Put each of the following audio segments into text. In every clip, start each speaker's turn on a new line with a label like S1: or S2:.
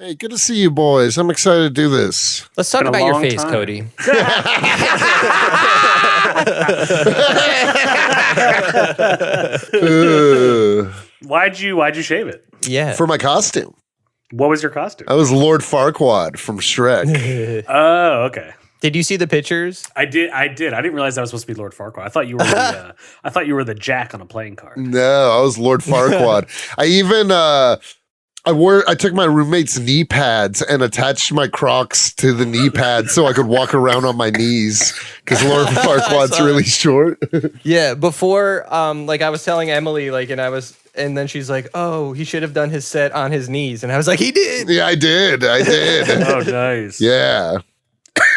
S1: Hey, good to see you boys. I'm excited to do this.
S2: Let's talk about your face, Cody.
S3: Why'd you shave it?
S2: Yeah.
S1: For my costume.
S3: What was your costume?
S1: I was Lord Farquaad from Shrek.
S3: Oh, okay.
S2: Did you see the pictures?
S3: I did. I didn't realize that was supposed to be Lord Farquaad. I thought you were I thought you were the Jack on a playing card.
S1: No, I was Lord Farquaad. I even I took my roommate's knee pads and attached my Crocs to the knee pads so I could walk around on my knees because Lord Farquaad's really short.
S2: Yeah, before like I was telling Emily and then she's like, "Oh, he should have done his set on his knees." And I was like, "He did."
S1: Yeah, I did.
S3: Oh, nice.
S1: Yeah.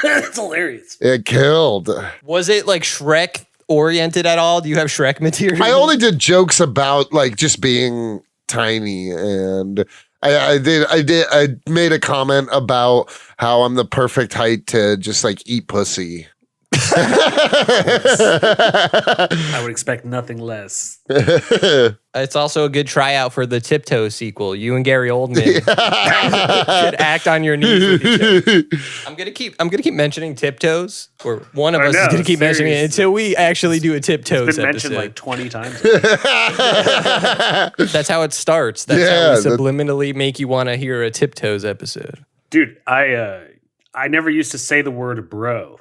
S3: That's hilarious.
S1: It killed.
S2: Was it like Shrek oriented at all? Do you have Shrek material?
S1: I only did jokes about like just being tiny, and I made a comment about how I'm the perfect height to just like eat pussy.
S3: I would expect nothing less.
S2: It's also a good tryout for the Tiptoes sequel. You and Gary Oldman should act on your knees with each other. I'm gonna keep mentioning Tiptoes, or one of us is gonna keep mentioning it until we actually do a Tiptoes
S3: It's been
S2: episode.
S3: mentioned like 20 times.
S2: That's how it starts. That's how we subliminally make you want to hear a Tiptoes episode.
S3: Dude, I never used to say the word bro.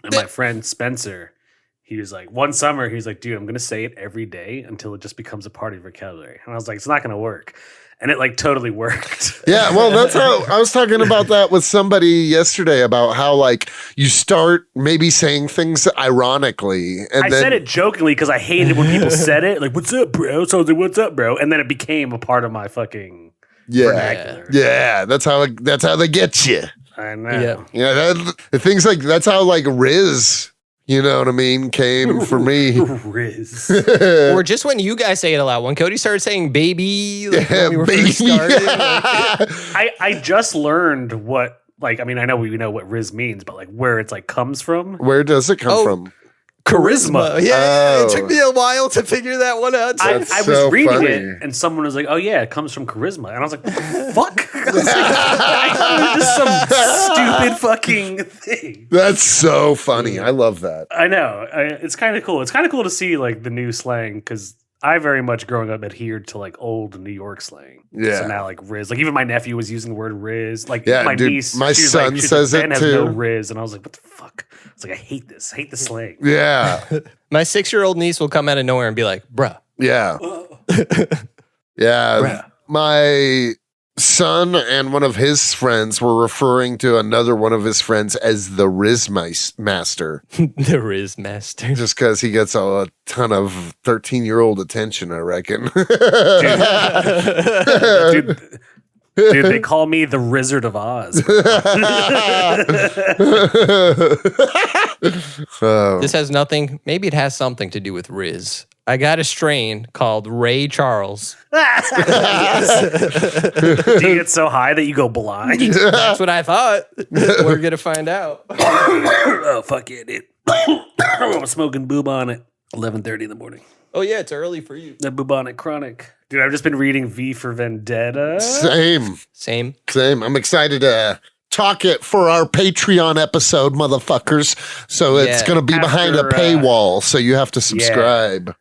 S3: And my friend Spencer, he was like, one summer, he was like, dude, I'm going to say it every day until it just becomes a part of your vocabulary. And I was like, it's not going to work. And it like totally worked.
S1: Yeah, well, that's how I was talking about that with somebody yesterday about how like you start maybe saying things ironically. And
S3: I said it jokingly because I hated when people said it. Like, what's up, bro? So I was like, what's up, bro? And then it became a part of my fucking vernacular.
S1: Yeah, that's how they get you.
S3: I know.
S1: Yeah, things like that's how like Riz, you know what I mean, came for me.
S3: Riz.
S2: Or just when you guys say it a lot. When Cody started saying baby, like when we were first started.
S3: I just learned what, like, I mean, I know we know what Riz means, but like where it's like comes from.
S1: Where does it come from?
S2: Charisma. Yeah, it took me a while to figure that one out.
S3: I was reading it, and someone was like, "Oh yeah, it comes from charisma," and I was like, "What the fuck?" I thought it was just some stupid fucking thing.
S1: That's so funny. I love that.
S3: I know. It's kind of cool. It's kind of cool to see like the new slang because I very much growing up adhered to like old New York slang.
S1: Yeah.
S3: So now like Riz, like even my nephew was using the word Riz. Like
S1: my
S3: niece,
S1: my son says it
S3: has
S1: too.
S3: no Riz, and I was like, "What the fuck?" It's like I hate this. I hate the slang.
S1: Yeah.
S2: My 6-year-old niece will come out of nowhere and be like, "Bruh."
S1: Yeah. Yeah.
S2: Bruh.
S1: My son and one of his friends were referring to another one of his friends as the Riz Master.
S2: The Riz Master.
S1: Just because he gets a ton of 13-year-old attention, I reckon.
S3: Dude, they call me the Wizard of Oz.
S1: Oh.
S3: Oh.
S2: This has nothing, maybe it has something to do with Riz. I got a strain called Ray Charles.
S3: Do you get so high that you go blind?
S2: That's what I thought. We're going to find out.
S3: Oh, fuck yeah, dude. I'm smoking bubonic 11:30 in the morning.
S2: Oh, yeah, it's early for you.
S3: The bubonic chronic. Dude, I've just been reading V for Vendetta.
S1: Same. I'm excited to talk it for our Patreon episode, motherfuckers. So it's going to be behind a paywall, so you have to subscribe.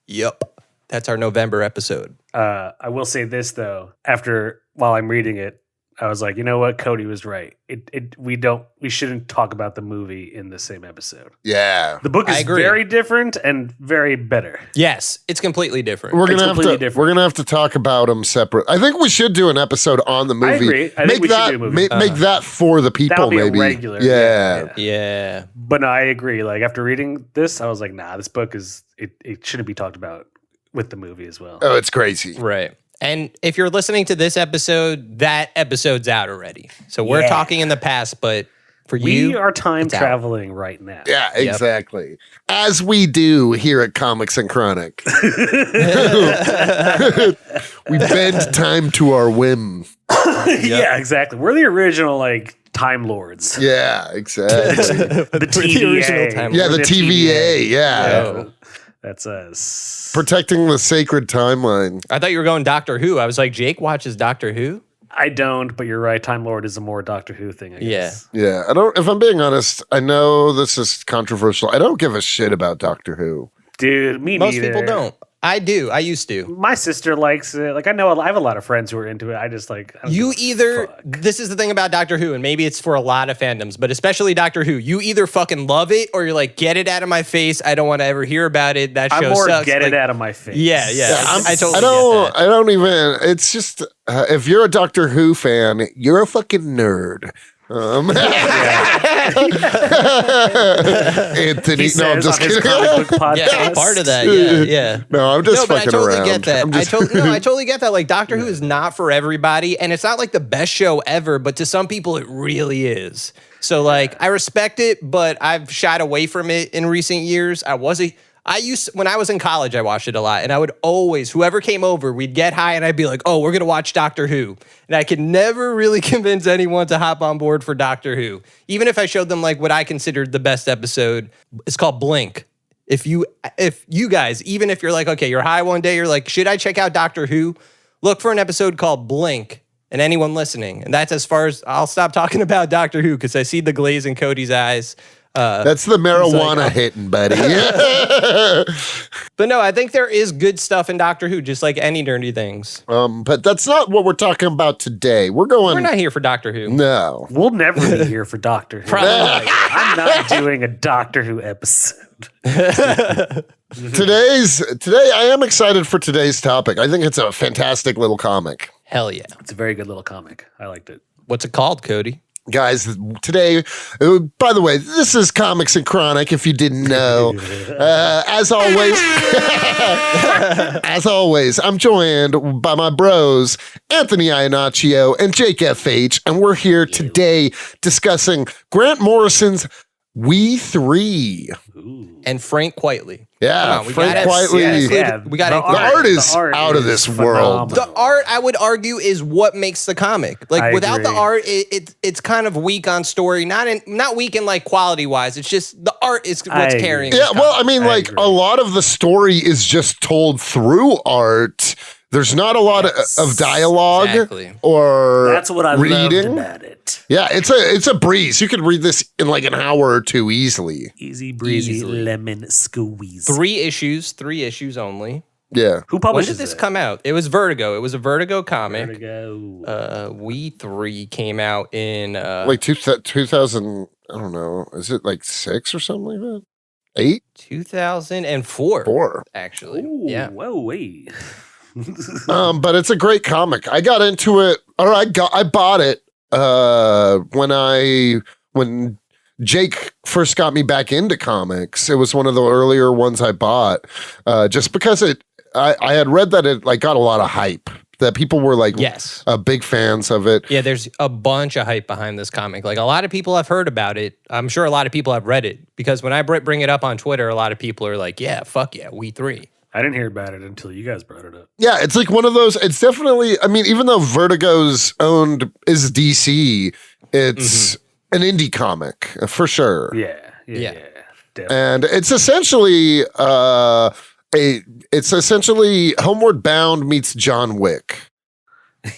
S2: Yep. That's our November episode.
S3: I will say this, though. While I'm reading it, I was like, you know what? Cody was right. We shouldn't talk about the movie in the same episode.
S1: Yeah.
S3: The book is very different and very better.
S2: Yes, it's completely different.
S1: We're gonna have to talk about them separate. I think we should do an episode on the movie.
S3: I agree. I think we should do a movie.
S1: Make that for the people.
S3: That'll be
S1: maybe
S3: a regular.
S2: Yeah.
S3: But no, I agree. Like after reading this, I was like, nah, this book is it shouldn't be talked about with the movie as well.
S1: Oh, it's crazy.
S2: Right. And if you're listening to this episode, that episode's out already. So we're talking in the past, but for you,
S3: we are time traveling right now.
S1: Yeah, exactly. As we do here at Comics and Chronic. We bend time to our whim.
S3: Yeah, exactly. We're the original like Time Lords.
S1: Yeah, exactly.
S3: The TVA.
S1: Yeah, the TVA. Yeah.
S3: That's us.
S1: Protecting the sacred timeline.
S2: I thought you were going Doctor Who. I was like, Jake watches Doctor Who?
S3: I don't, but you're right. Time Lord is a more Doctor Who thing, I guess.
S1: Yeah, I don't. If I'm being honest, I know this is controversial. I don't give a shit about Doctor Who.
S3: Dude, me
S2: Most
S3: neither.
S2: people don't. I do. I used to.
S3: My sister likes it. Like, I have a lot of friends who are into it. I just like, I don't
S2: You
S3: give a
S2: either,
S3: fuck.
S2: this is the thing about Doctor Who, and maybe it's for a lot of fandoms, but especially Doctor Who, you either fucking love it or you're like, get it out of my face. I don't want to ever hear about it. That show
S3: I'm more
S2: sucks.
S3: get
S2: Like,
S3: it out of my face.
S2: Yeah. I totally
S1: I
S2: get that.
S1: don't even. It's just if you're a Doctor Who fan, you're a fucking nerd. Anthony,
S3: He
S1: no, I'm
S3: says
S1: just
S3: on his
S1: kidding.
S3: comic book podcast.
S2: Yeah, I'm part of that. Yeah.
S1: No, I'm just
S2: No, but I
S1: fucking
S2: totally
S1: around.
S2: get that.
S1: I'm just-
S2: I totally get that. Like Doctor Who is not for everybody, and it's not like the best show ever, but to some people it really is. So like I respect it, but I've shied away from it in recent years. When I was in college, I watched it a lot, and I would always, whoever came over, we'd get high, and I'd be like, "Oh, we're gonna watch Doctor Who," and I could never really convince anyone to hop on board for Doctor Who, even if I showed them like what I considered the best episode. It's called Blink. If you guys, even if you're like, okay, you're high one day, you're like, should I check out Doctor Who? Look for an episode called Blink, and anyone listening, and that's as far as I'll stop talking about Doctor Who because I see the glaze in Cody's eyes.
S1: That's the marijuana hitting, buddy.
S2: But no, I think there is good stuff in Doctor Who, just like any nerdy things.
S1: But that's not what we're talking about today. We're
S2: We're not here for Doctor Who.
S1: No.
S3: We'll never be here for Doctor Who.
S2: Probably not.
S3: I'm not doing a Doctor Who episode.
S1: Today I am excited for today's topic. I think it's a fantastic little comic.
S2: Hell yeah.
S3: It's a very good little comic. I liked it.
S2: What's it called, Cody?
S1: Guys, today, by the way, this is Comics and Chronic, if you didn't know. As always, I'm joined by my bros, Anthony Iannaccio and Jake FH, and we're here today discussing Grant Morrison's We3.
S2: And Frank Quitely.
S1: Yeah,
S2: Come on, we
S1: Frank
S2: gotta-
S1: Quitely.
S2: yeah, we gotta
S3: the
S2: include-
S1: art is out of
S3: is
S1: this world.
S2: The
S3: phenomenal.
S2: art, I would argue, is what makes the comic. Like
S3: I
S2: without the
S3: agree.
S2: art, it's kind of weak on story. Not weak in like quality wise. It's just the art is
S3: I
S2: what's
S3: agree.
S2: carrying.
S1: Yeah,
S2: this
S1: well,
S2: comic.
S1: I mean,
S3: I
S1: like
S3: agree.
S1: a lot of the story is just told through art. There's not a lot of dialogue
S2: Exactly.
S1: or
S3: That's what I
S1: reading.
S3: loved about it.
S1: Yeah, it's a breeze. You could read this in like an hour or two easily.
S3: Easy breezy
S2: Easily.
S3: lemon squeeze.
S2: Three issues only.
S1: Yeah.
S3: Who
S2: When
S3: publishes
S2: did this
S3: it?
S2: come out? It was Vertigo. It was a Vertigo comic.
S3: Vertigo.
S2: We3 came out in
S1: Like 2000, I don't know. Is it like 6 or something like that? 8?
S2: 2004.
S1: 4.
S2: Actually.
S3: Ooh,
S2: Yeah.
S3: Whoa, wait.
S1: But it's a great comic. I got into it, or I bought it when Jake first got me back into comics. It was one of the earlier ones I bought, just because I had read that it like got a lot of hype. That people were like,
S2: Yes.
S1: big fans of it.
S2: Yeah, there's a bunch of hype behind this comic. Like a lot of people have heard about it. I'm sure a lot of people have read it because when I bring it up on Twitter, a lot of people are like, "Yeah, fuck yeah, We3."
S3: I didn't hear about it until you guys brought it up.
S1: Yeah, it's like one of those. It's definitely. I mean, even though Vertigo's owned is DC, it's an indie comic for sure.
S3: Yeah.
S2: Yeah.
S3: Definitely.
S1: And it's essentially Homeward Bound meets John Wick.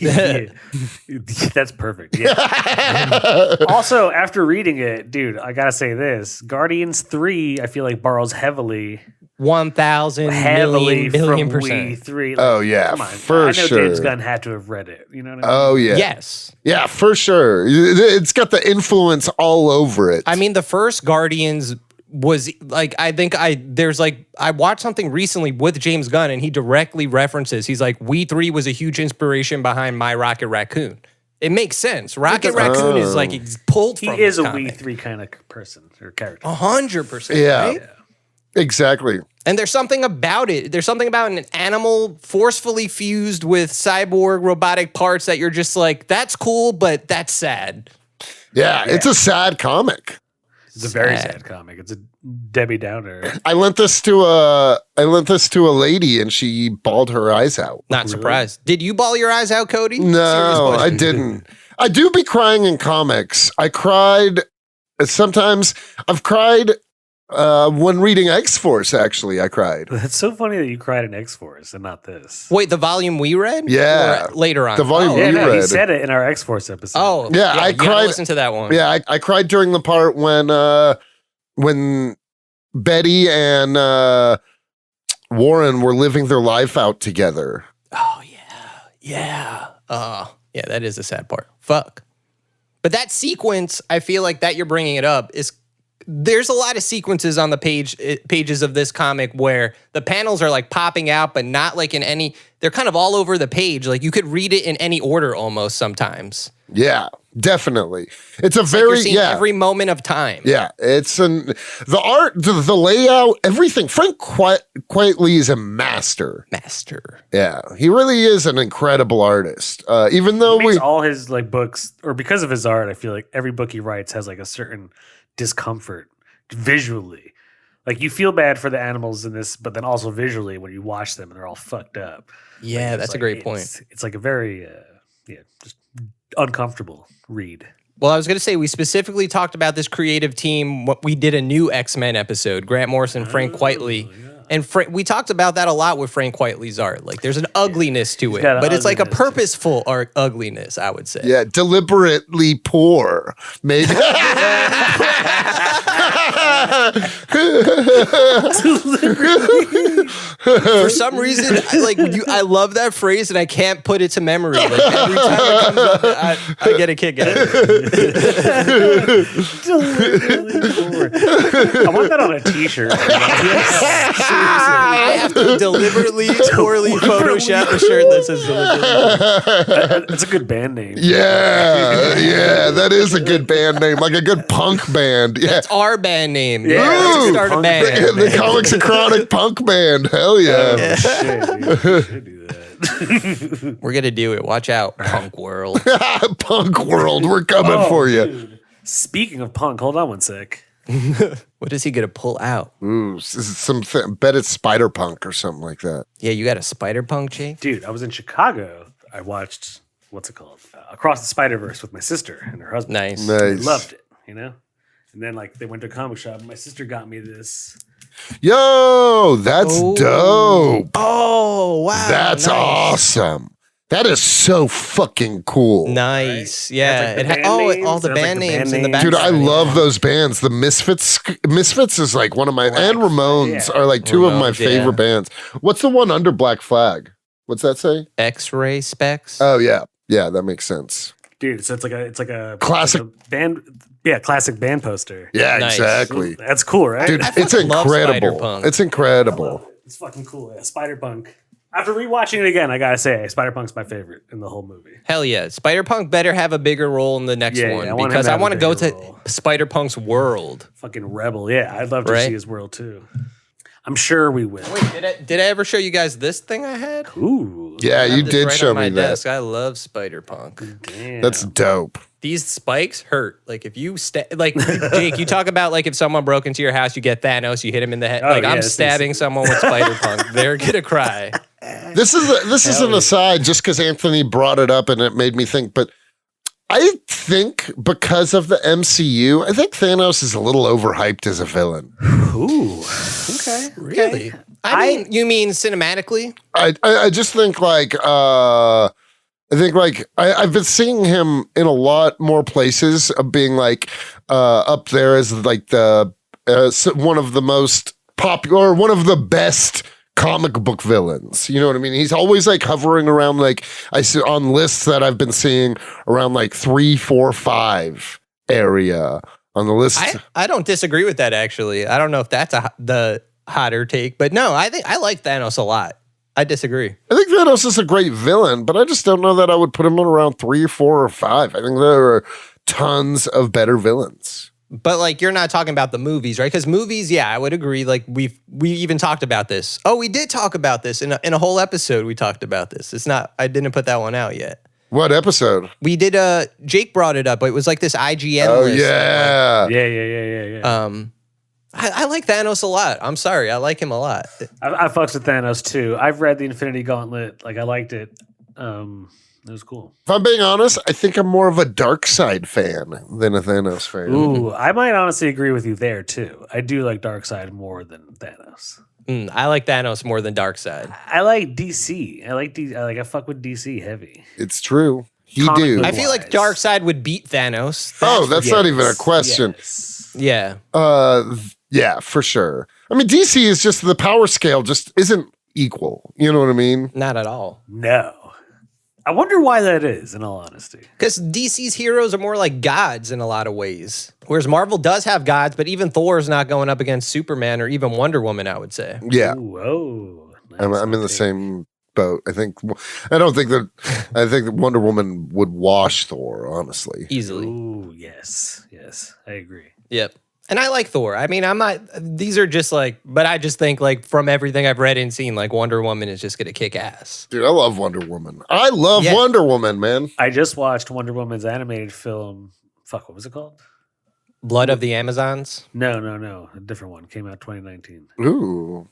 S3: Yeah. That's perfect. Yeah. Also, after reading it, dude, I gotta say this: Guardians 3, I feel like borrows heavily
S2: 1,000
S3: heavily
S2: billion
S3: from
S2: percent.
S3: We3.
S1: Oh, yeah,
S3: come on.
S1: for
S3: I know
S1: sure.
S3: James Gunn had to have read it. You know what I mean?
S1: Oh yeah,
S2: Yes.
S1: yeah, for sure. It's got the influence all over it.
S2: I mean, the first Guardians was like, I watched something recently with James Gunn and he directly references, he's like, We3 was a huge inspiration behind My Rocket Raccoon. It makes sense. Rocket Raccoon is like it's pulled
S3: He
S2: from
S3: is
S2: this
S3: a
S2: comic.
S3: We3 kind of person or character.
S2: 100%.
S1: Yeah.
S2: Right?
S1: Exactly.
S2: And there's something about it. There's something about an animal forcefully fused with cyborg robotic parts that you're just like, that's cool, but that's sad.
S1: Yeah, it's a sad comic.
S3: It's a very
S2: Sad.
S3: sad comic. It's a Debbie Downer.
S1: I lent this to a lady and she bawled her eyes out.
S2: Not surprised. Did you bawl your eyes out, Cody? Serious
S1: No, I
S2: question.
S1: didn't. I do be crying in comics. I cried sometimes. I've cried When reading X-Force, actually, I cried.
S3: That's so funny that you cried in X-Force and not this.
S2: Wait, the volume we read?
S1: Yeah.
S2: Or later on?
S1: The volume
S3: Yeah,
S1: we
S3: no, he
S1: read.
S3: said it in our X-Force episode.
S2: Oh,
S1: Yeah, I
S2: you gotta
S1: cried-
S2: listen to that one.
S1: Yeah, I cried during the part when Betty and Warren were living their life out together.
S2: Oh, yeah. Yeah, that is the sad part. Fuck. But that sequence, I feel like that you're bringing it up, is there's a lot of sequences on the pages of this comic where the panels are like popping out, but not like in any, they're kind of all over the page. Like you could read it in any order almost sometimes.
S1: Yeah, definitely. It's a
S2: Like
S1: very,
S2: you're seeing
S1: yeah.
S2: every moment of time.
S1: Yeah, it's the art, the layout, everything. Frank Quitely is a master. Yeah, he really is an incredible artist. Even though
S3: He makes all his like books, or because of his art, I feel like every book he writes has like a certain discomfort visually. Like you feel bad for the animals in this, but then also visually when you watch them and they're all fucked up.
S2: Yeah,
S3: Like,
S2: that's
S3: it's
S2: a great point.
S3: It's like a very just uncomfortable read.
S2: Well, I was going to say, we specifically talked about this creative team. We did a new X-Men episode, Grant Morrison, Frank Quitely.
S3: Yeah.
S2: And we talked about that a lot with Frank Quitely's art. Like, there's an ugliness to it,
S3: got an
S2: but it's like a
S3: ugliness to it.
S2: purposeful ugliness, I would say.
S1: yeah, deliberately poor. Maybe.
S2: For some reason, I love that phrase, and I can't put it to memory. Like, every time it comes up, I get a kick out of it.
S3: I want that on a t-shirt.
S2: I have to deliberately, poorly Photoshop a shirt that says deliberately.
S3: That's a good band name.
S1: yeah, that is a good band name, like a good punk band. Yeah,
S2: It's our band name.
S3: Yeah,
S2: Let's
S1: Ooh,
S2: start a
S3: punk
S2: band.
S1: the Comics and Chronic punk band. Hell yeah.
S3: Oh, shit, dude. We should do that.
S2: We're gonna do it. Watch out, punk world.
S1: Punk world, we're coming for you.
S3: Dude. Speaking of punk, hold on one sec.
S2: What is he gonna pull out?
S1: Ooh, bet it's Spider Punk or something like that.
S2: Yeah, you got a spider punk, Jake?
S3: Dude, I was in Chicago. I watched, what's it called? Across the Spider-Verse with my sister and her husband.
S2: Nice.
S3: I
S1: Nice.
S3: loved it, you know? And then like they went to a comic shop and my sister got me this.
S1: Yo, that's dope.
S2: Oh wow.
S1: That's
S2: nice.
S1: awesome. That is so fucking cool.
S2: Nice.
S3: Right?
S2: Yeah.
S3: It has, like, the band
S2: all
S3: names.
S2: the
S3: It has, like,
S2: band
S3: the
S2: names
S3: band
S2: in the back.
S3: names.
S1: Dude, I love those bands. The Misfits. Misfits is like one of my, and Ramones
S3: Yeah.
S1: are like two of my
S2: Ramones, yeah.
S1: favorite bands. What's the one under Black Flag? What's that say?
S2: X-ray specs.
S1: Oh yeah, yeah, that makes sense.
S3: Dude, so it's like a
S1: Classic.
S3: like a band, classic band poster.
S1: Yeah,
S2: Nice.
S1: exactly.
S3: That's cool, right?
S1: Dude,
S2: I
S1: it's
S2: fucking love
S1: incredible.
S2: Spider-Punk.
S1: It's incredible.
S3: It's fucking cool. Yeah, Spider-Punk. After rewatching it again, I gotta say, Spider-Punk's my favorite in the whole movie.
S2: Hell yeah. Spider-Punk better have a bigger role in the next
S3: Yeah,
S2: one
S3: I want him
S2: because
S3: to
S2: I
S3: have a
S2: want to go
S3: bigger
S2: to
S3: role.
S2: Spider-Punk's world.
S3: Fucking rebel. Yeah, I'd love to
S2: Right?
S3: see his world too. I'm sure we will.
S2: Wait, did I ever show you guys this thing I had?
S3: Ooh.
S1: Yeah,
S2: I have
S1: you
S2: this
S1: did
S2: right
S1: show
S2: on my
S1: me that.
S2: desk. I love Spider-Punk.
S3: Damn.
S1: That's dope.
S2: These spikes hurt. Like if you like Jake, you talk about like if someone broke into your house, you get Thanos, you hit him in the head.
S3: Oh,
S2: like
S3: yeah,
S2: I'm
S3: this is-
S2: stabbing someone with Spider-Punk. They're gonna cry.
S1: This is an aside, just because Anthony brought it up and it made me think. But I think because of the MCU, I think Thanos is a little overhyped as a villain.
S3: Ooh. Okay.
S2: Really? I mean, you mean cinematically?
S1: I just think I've been seeing him in a lot more places of being like up there as like the one of the most popular, one of the best comic book villains. You know what I mean? He's always like hovering around like I see on lists that I've been seeing around like 3, 4, 5 area on the list.
S2: I don't disagree with that actually. I don't know if that's the hotter take, but no, I think I like Thanos a lot. I disagree.
S1: I think Thanos is a great villain, but I just don't know that I would put him in around 3, 4, or 5. I think there are tons of better villains.
S2: But like you're not talking about the movies, right? Because movies, yeah, I would agree. Like we even talked about this. Oh, we did talk about this in a whole episode. We talked about this. It's not. I didn't put that one out yet.
S1: What episode?
S2: We did. Jake brought it up. But it was like this IGN
S1: Oh
S2: list.
S1: yeah.
S3: Yeah.
S2: I like Thanos a lot. I'm sorry, I like him a lot.
S3: I fucks with Thanos too. I've read the Infinity Gauntlet. Like I liked it. It was cool.
S1: If I'm being honest, I think I'm more of a dark side fan than a Thanos fan.
S3: Ooh, I might honestly agree with you there too. I do like Darkseid more than Thanos.
S2: I like Thanos more than Darkseid.
S3: I like DC. I fuck with DC heavy.
S1: It's true. He
S3: Comic
S1: do.
S3: book
S2: I feel like Darkseid would beat Thanos.
S1: That's not even a question.
S3: Yes.
S2: Yeah.
S1: Yeah, for sure. I mean, DC is just the power scale just isn't equal. You know what I mean?
S2: Not at all.
S3: No. I wonder why that is, in all honesty.
S2: Because DC's heroes are more like gods in a lot of ways. Whereas Marvel does have gods, but even Thor's not going up against Superman or even Wonder Woman, I would say.
S1: Yeah.
S3: Ooh, oh, nice.
S1: I'm in the same boat. I think that Wonder Woman would wash Thor, honestly.
S2: Easily.
S3: Ooh, yes. Yes, I agree.
S2: Yep. And I like Thor. I mean, these are just like, but I just think like from everything I've read and seen, like Wonder Woman is just going to kick ass.
S1: Dude, I love Wonder Woman. I love Wonder Woman, man.
S3: I just watched Wonder Woman's animated film. Fuck, what was it called?
S2: Blood of the Amazons?
S3: No. A different one. Came out 2019.
S1: Ooh.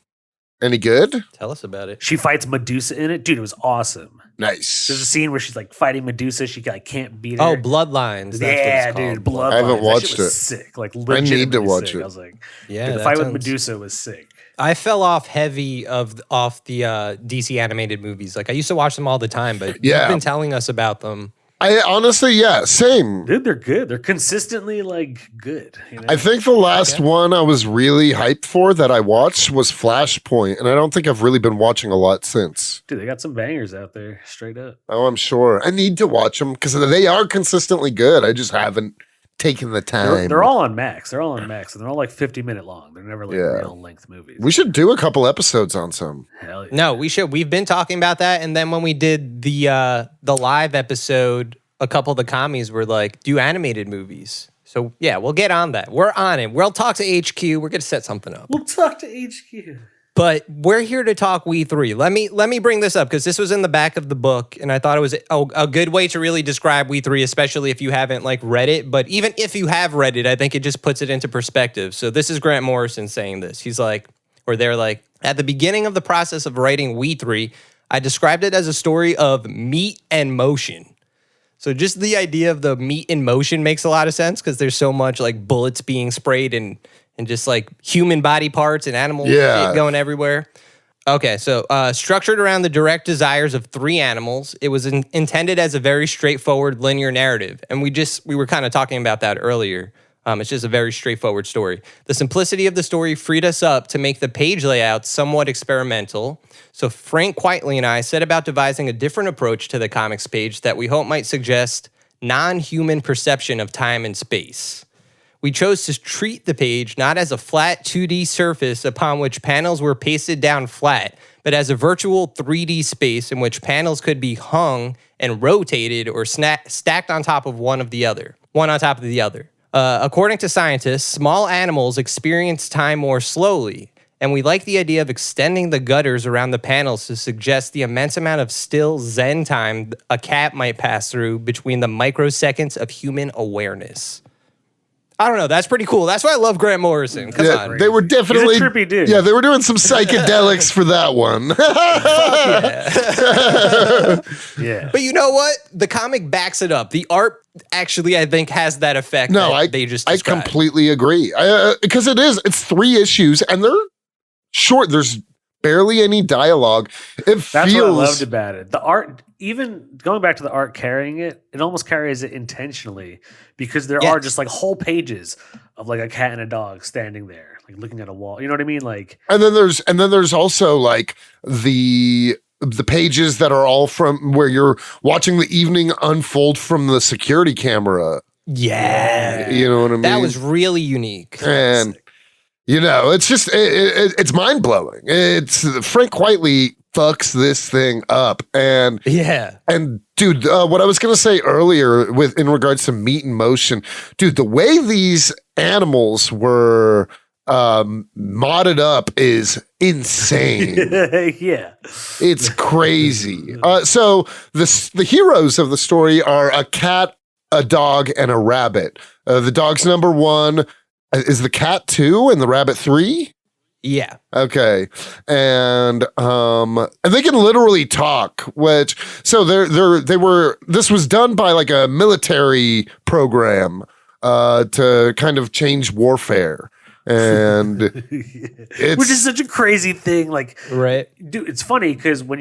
S1: Any good?
S2: Tell us about it.
S3: She fights Medusa in it. Dude, it was awesome.
S1: Nice.
S3: There's a scene where she's like fighting Medusa. She like can't beat her.
S2: Oh, Bloodlines. That's what
S3: Yeah,
S2: it's called.
S3: dude. Bloodlines.
S1: I haven't
S3: That
S1: watched
S3: shit was
S1: it.
S3: sick. Like
S1: I
S3: legitimately
S1: need to watch
S3: sick.
S1: it.
S3: I was like,
S2: Yeah,
S3: dude, the
S2: that
S3: fight with
S2: sounds-
S3: Medusa was sick.
S2: I fell off heavy off the DC animated movies. Like I used to watch them all the time, but
S1: Yeah.
S2: you've been telling us about them.
S1: I honestly, yeah, same.
S3: Dude, they're good. They're consistently like good. You know?
S1: I think the last one I was really hyped for that I watched was Flashpoint, and I don't think I've really been watching a lot since.
S3: Dude, they got some bangers out there, straight up.
S1: Oh, I'm sure. I need to watch them because they are consistently good. I just haven't taken the time.
S3: They're all on Max. They're all on Max, and they're all like 50-minute long. They're never like
S1: Yeah.
S3: real length movies.
S1: We should do a couple episodes on some.
S3: Hell yeah.
S2: No, we should. We've been talking about that, and then when we did the live episode, a couple of the commies were like, "Do animated movies." So yeah, we'll get on that. We're on it. We'll talk to HQ. We're gonna set something up.
S3: We'll talk to HQ.
S2: But we're here to talk We3. Let me bring this up because this was in the back of the book, and I thought it was a good way to really describe We3, especially if you haven't like read it. But even if you have read it, I think it just puts it into perspective. So this is Grant Morrison saying this. He's like, or they're like, at the beginning of the process of writing We3, I described it as a story of meat and motion. So just the idea of the meat in motion makes a lot of sense because there's so much like bullets being sprayed and just like human body parts and animal shit going everywhere. Okay, so structured around the direct desires of three animals, it was intended as a very straightforward linear narrative. And we were kind of talking about that earlier. It's just a very straightforward story. The simplicity of the story freed us up to make the page layout somewhat experimental. So Frank Quitely and I set about devising a different approach to the comics page that we hope might suggest non-human perception of time and space. We chose to treat the page not as a flat 2D surface upon which panels were pasted down flat, but as a virtual 3D space in which panels could be hung and rotated or stacked on top of one on top of the other. According to scientists, small animals experience time more slowly, and we like the idea of extending the gutters around the panels to suggest the immense amount of still Zen time a cat might pass through between the microseconds of human awareness. I don't know. That's pretty cool. That's why I love Grant Morrison. Come on.
S1: They were definitely
S3: He's a trippy dude.
S1: Yeah, they were doing some psychedelics for that one.
S3: Yeah.
S2: But you know what? The comic backs it up. The art actually, I think, has that effect.
S1: No,
S2: that they just
S1: I
S2: described.
S1: completely agree. Because it's 3 issues and they're short. There's barely any dialogue.
S3: That's what I loved about it. The art, even going back to the art carrying it, it almost carries it intentionally because there are just like whole pages of like a cat and a dog standing there, like looking at a wall. You know what I mean? Like,
S1: and then there's also like the pages that are all from where you're watching the evening unfold from the security camera.
S2: Yeah.
S1: You know what I mean?
S2: That was really unique.
S1: And you know, it's just it's mind blowing. It's Frank Quitely fucks this thing up, and dude, what I was gonna say earlier in regards to meat and motion, dude, the way these animals were modded up is insane.
S3: yeah,
S1: it's crazy. So the heroes of the story are a cat, a dog, and a rabbit. The dog's number 1. Is the cat 2 and the rabbit 3?
S2: Yeah.
S1: Okay. And they can literally talk, which so this was done by like a military program to kind of change warfare. And
S3: which is such a crazy thing. Like,
S2: right,
S3: dude, it's funny because when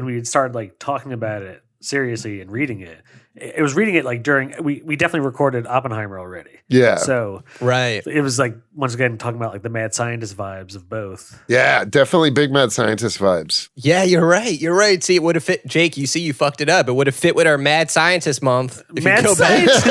S3: we had started like talking about it seriously and reading it, it was reading it like during we definitely recorded Oppenheimer already.
S1: Yeah.
S3: So
S2: right,
S3: it was like once again talking about like the mad scientist vibes of both.
S1: Yeah, definitely big mad scientist vibes.
S2: Yeah, you're right. You're right. See, it would have fit. Jake, you see, you fucked it up. It would have fit with our Mad Scientist month. If
S3: Mad
S2: you go
S3: scientist.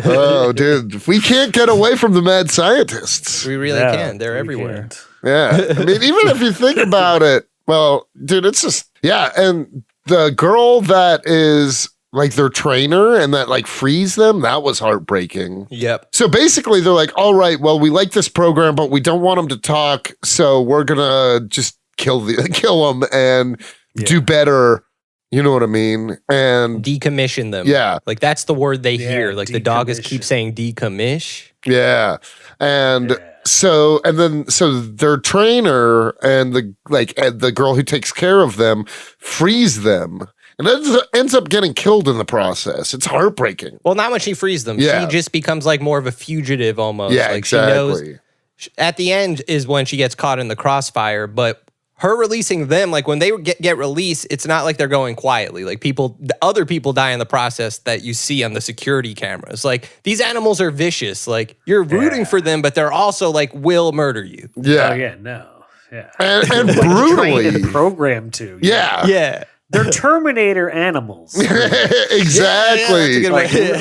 S1: Oh, dude, we can't get away from the mad scientists.
S2: We really can. They're everywhere.
S3: Can't.
S1: Yeah, I mean, even if you think about it, well, dude, it's just and the girl that is like their trainer and that like frees them, that was heartbreaking.
S2: Yep.
S1: So basically, they're like, all right, well, we like this program, but we don't want them to talk, so we're gonna just kill them and do better. You know what I mean? And
S2: Decommission them.
S1: Yeah.
S2: Like that's the word they
S3: Yeah,
S2: hear. Like the dog is keep
S3: decommission.
S2: saying decommish.
S1: yeah, and so their trainer and the girl who takes care of them frees them, and ends up getting killed in the process. It's heartbreaking.
S2: Well, not when she frees them.
S1: Yeah.
S2: She just becomes like more of a fugitive almost.
S1: Yeah,
S2: like
S1: exactly.
S2: she knows at the end is when she gets caught in the crossfire, but her releasing them, like when they get released, it's not like they're going quietly. Like other people die in the process that you see on the security cameras. Like these animals are vicious. Like you're rooting for them, but they're also like will murder you.
S1: Yeah,
S3: Oh yeah, no, yeah,
S1: and
S3: trained
S1: brutally.
S3: and programmed to.
S1: Yeah,
S2: Yeah.
S3: They're Terminator animals.
S1: exactly.
S2: Yeah,
S3: Like,
S2: yeah.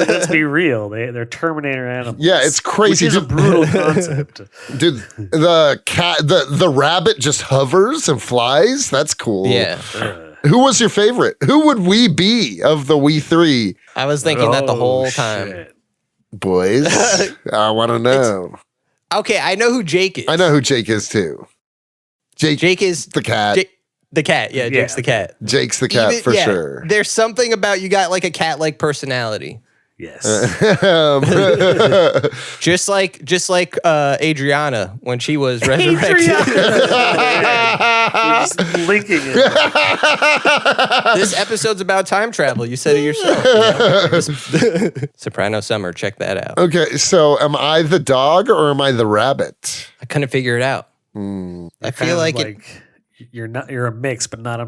S3: let's be real. They're Terminator animals.
S1: Yeah, it's crazy.
S3: Which is a brutal concept.
S1: Dude, the cat, the rabbit just hovers and flies. That's cool.
S2: Yeah.
S1: Who was your favorite? Who would we be of the We3
S2: I was thinking that the whole time.
S3: Shit.
S1: boys? I want to know.
S2: Okay, I know who Jake is.
S1: I know who Jake is too.
S2: Jake is
S1: the cat.
S2: the cat. Yeah, Jake's the cat.
S1: Jake's the cat for
S2: yeah,
S1: sure.
S2: There's something about you got like a cat-like personality.
S3: Yes.
S2: Just like Adriana when she was resurrected.
S3: We're just linking it.
S2: This episode's about time travel. You said it yourself. Soprano Summer, check that out.
S1: Okay, so am I the dog or am I the rabbit?
S2: I couldn't figure it out. I
S3: Kind
S2: feel
S3: of
S2: like it.
S3: you're a mix, but not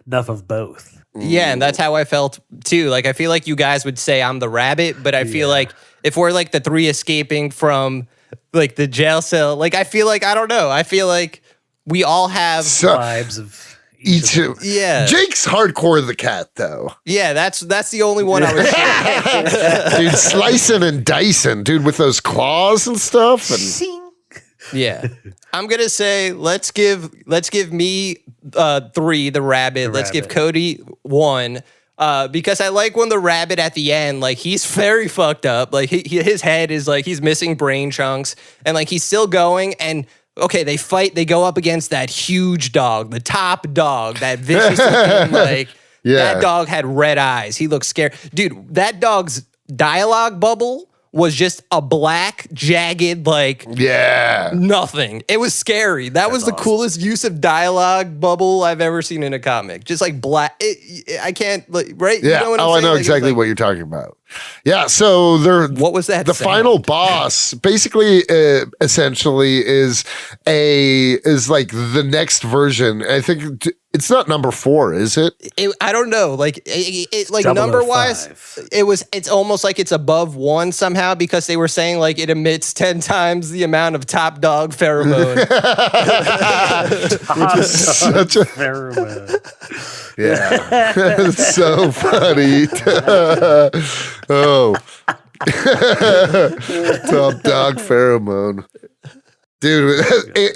S3: enough of both.
S2: Yeah, and that's how I felt too. Like I feel like you guys would say I'm the rabbit, but I feel like if we're like the three escaping from like the jail cell, like I feel like I don't know. I feel like we all have
S3: Vibes of
S1: Each
S3: of them.
S2: yeah.
S1: Jake's hardcore the cat though.
S2: Yeah, that's the only one I was sure.
S1: Dude, slicing and dicing, dude, with those claws and stuff. And
S2: Yeah. I'm gonna say let's give me 3, the rabbit. Let's give
S3: rabbit.
S2: Cody 1. Because I like when the rabbit at the end, like he's very fucked up. Like his head is like he's missing brain chunks, and like he's still going. And okay, they fight. They go up against that huge dog, the top dog, that vicious looking, like
S1: Yeah.
S2: that dog had red eyes. He looked scared, dude. That dog's dialogue bubble was just a black, jagged, like
S1: yeah.
S2: nothing. It was scary. That was the
S3: awesome.
S2: coolest use of dialogue bubble I've ever seen in a comic. Just like black. I can't, like, right?
S1: Yeah.
S2: You know what I'm
S1: I
S2: saying?
S1: know
S2: Like, it's
S1: exactly
S2: like,
S1: what you're talking about. Yeah. So they're
S2: What was that?
S1: the
S2: sound?
S1: final boss basically essentially is like the next version. I think it's not number 4, is it?
S2: I don't know. Like, like number wise,
S3: 005.
S2: it's almost like it's above 1 somehow because they were saying like it emits 10 times the amount of top dog pheromone.
S1: Such a
S3: Pheromone.
S1: yeah. It's so funny. Oh. Top dog pheromone. Dude,